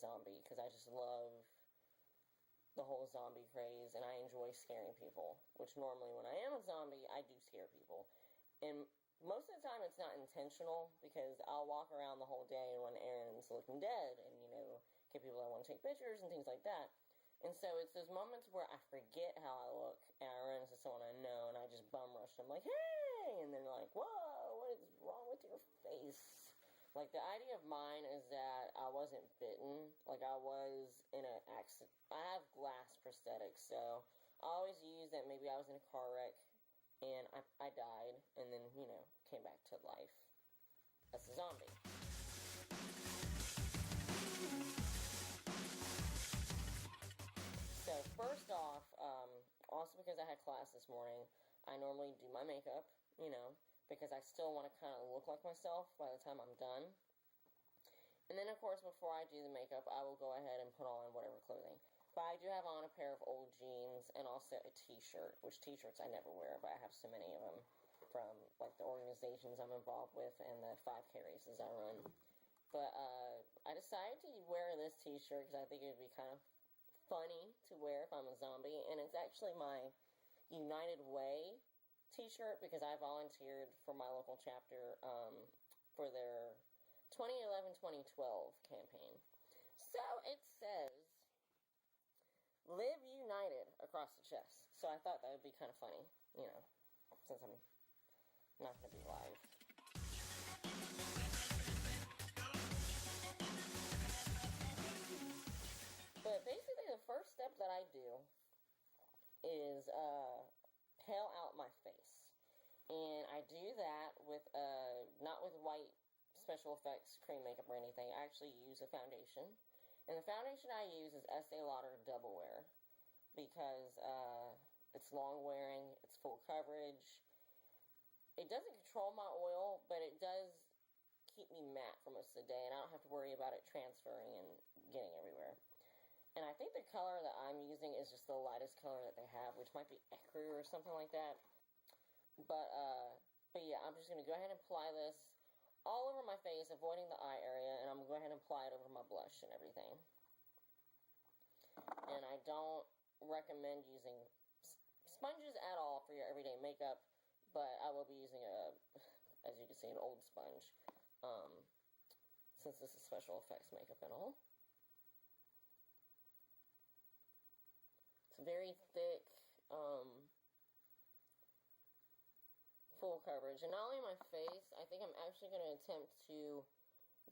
zombie, because I just love the whole zombie craze, and I enjoy scaring people, which normally when I am a zombie, I do scare people. And most of the time it's not intentional, because I'll walk around the whole day and run errands looking dead, and, you know, get people that want to take pictures and things like that. And so it's those moments where I forget how I look, and I run into someone I know, and I just bum rush them, like, hey! And they're like, whoa, what is wrong with your face? Like, the idea of mine is that I wasn't bitten. Like, I was in an accident. I have glass prosthetics, so I always use that maybe I was in a car wreck, and I died, and then, you know, came back to life as a zombie. So, first off, also because I had class this morning, I normally do my makeup, you know, because I still want to kind of look like myself by the time I'm done. And then, of course, before I do the makeup, I will go ahead and put on whatever clothing. But I do have on a pair of old jeans and also a t-shirt, which t-shirts I never wear, but I have so many of them from, like, the organizations I'm involved with and the 5K races I run. But I decided to wear this t-shirt because I think it would be kind of funny to wear if I'm a zombie, and it's actually my United Way t-shirt because I volunteered for my local chapter for their 2011-2012 campaign. So it says, "Live United" across the chest. So I thought that would be kind of funny, you know, since I'm not going to be live. But basically the first step that I do is pale out my face. And I do that with, not with white special effects cream makeup or anything. I actually use a foundation. And the foundation I use is Estee Lauder Double Wear. Because it's long wearing, it's full coverage. It doesn't control my oil, but it does keep me matte for most of the day. And I don't have to worry about it transferring and getting everywhere. And I think the color that I'm using is just the lightest color that they have, which might be ecru or something like that. But yeah, I'm just going to go ahead and apply this all over my face, avoiding the eye area, and I'm going to go ahead and apply it over my blush and everything. And I don't recommend using sponges at all for your everyday makeup, but I will be using as you can see, an old sponge, since this is special effects makeup and all. It's very thick, full coverage. And not only my face, I think I'm actually going to attempt to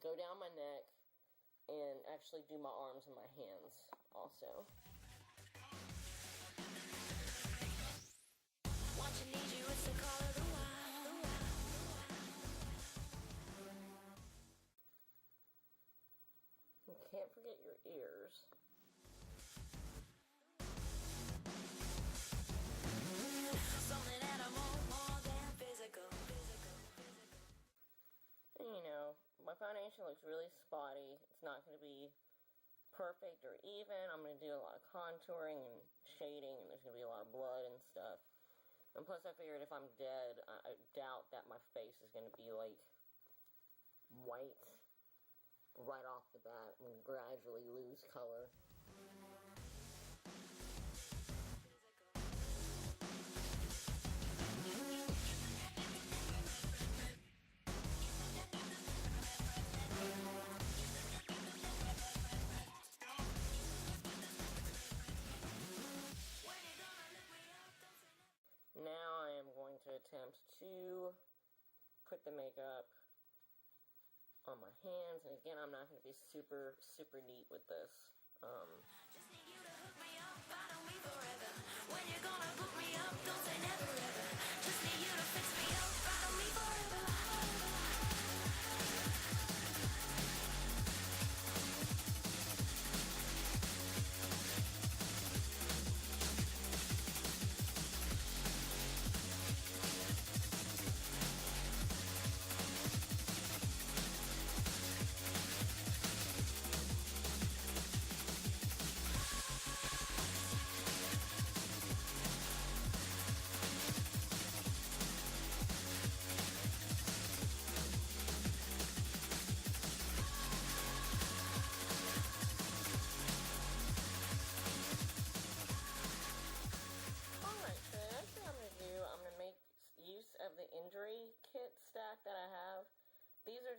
go down my neck and actually do my arms and my hands also. You can't forget your ears. Something animal more than physical. And you know, my foundation looks really spotty. It's not going to be perfect or even. I'm going to do a lot of contouring and shading, and there's going to be a lot of blood and stuff. And plus I figured if I'm dead, I doubt that my face is going to be like white right off the bat and gradually lose color. Now I am going to attempt to put the makeup on my hands, and again, I'm not going to be super neat with this. Just need you to hook me up, follow me forever. When you're gonna hook me up, don't say never ever. Just need you to fix me up, follow me forever.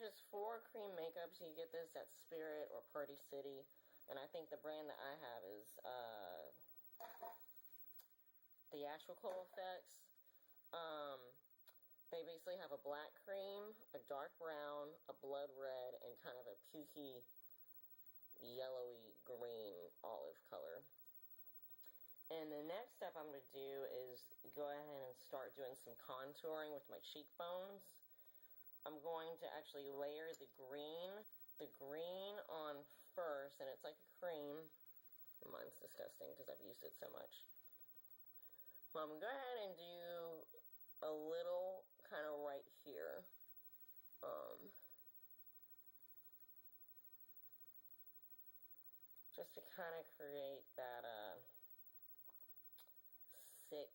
just 4 cream makeups. You get this at Spirit or Party City. And I think the brand that I have is Theatrical Effects. They basically have a black cream, a dark brown, a blood red, and kind of a pukey, yellowy green olive color. And the next step I'm going to do is go ahead and start doing some contouring with my cheekbones. I'm going to actually layer the green on first, and it's like a cream. Mine's disgusting because I've used it so much. Well, I'm going to go ahead and do a little kind of right here. Just to kind of create that thick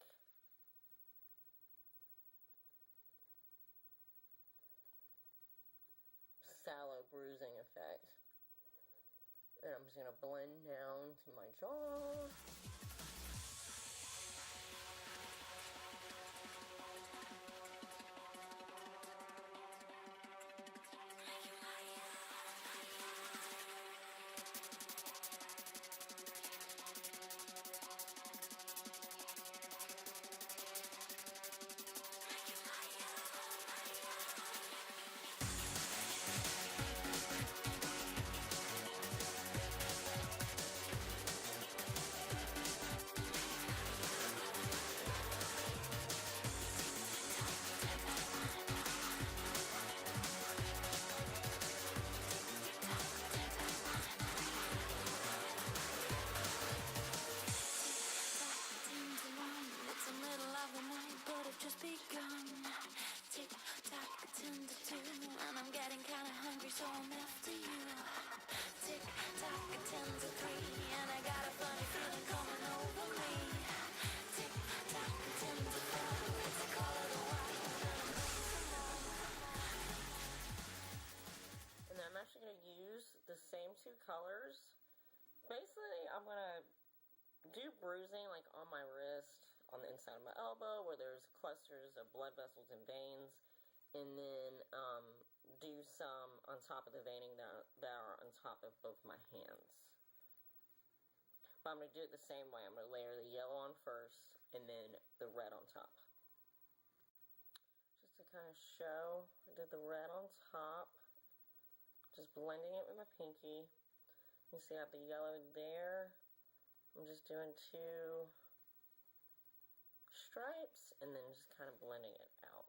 sallow bruising effect. And I'm just going to blend down to my jaw. The same 2 colors. Basically, I'm gonna do bruising like on my wrist, on the inside of my elbow, where there's clusters of blood vessels and veins, and then do some on top of the veining that are on top of both my hands. But I'm gonna do it the same way. I'm gonna layer the yellow on first, and then the red on top. Just to kind of show, I did the red on top. Just blending it with my pinky. You see I have the yellow there. I'm just doing 2 stripes and then just kind of blending it out.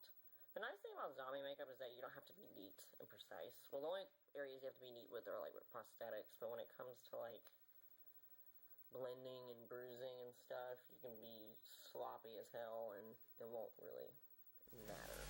The nice thing about zombie makeup is that you don't have to be neat and precise. Well, the only areas you have to be neat with are like with prosthetics, but when it comes to like blending and bruising and stuff, you can be sloppy as hell and it won't really matter.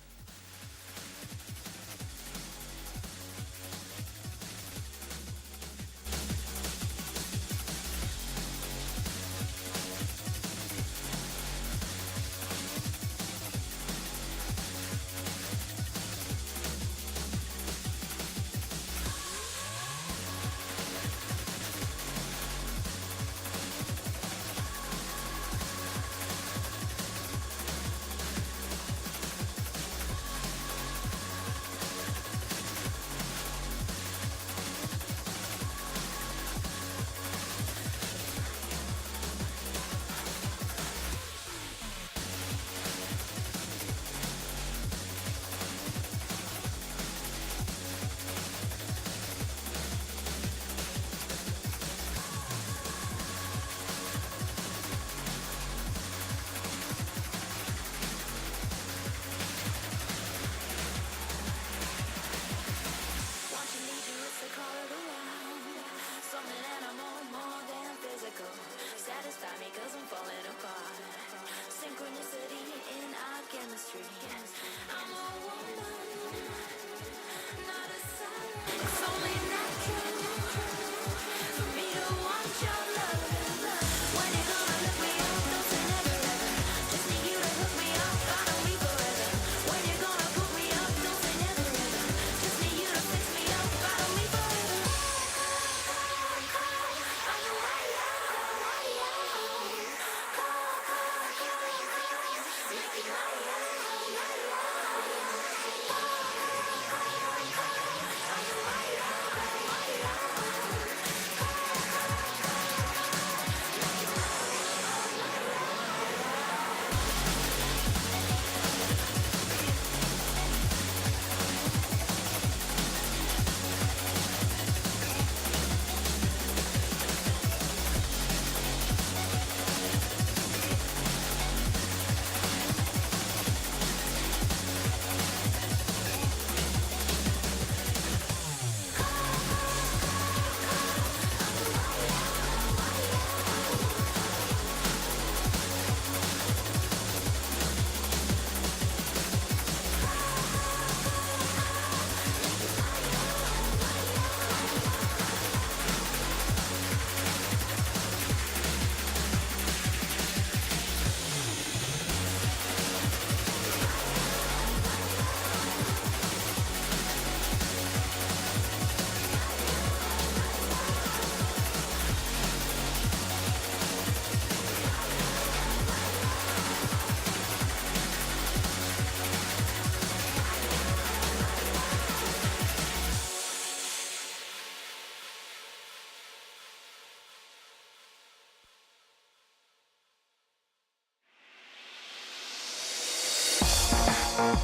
Think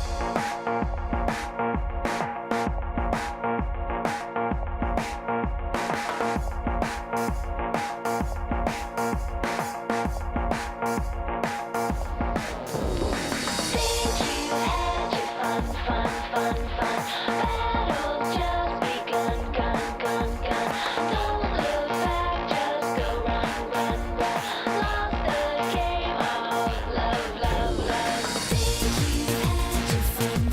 you had your fun.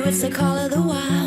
it's the call of the wild.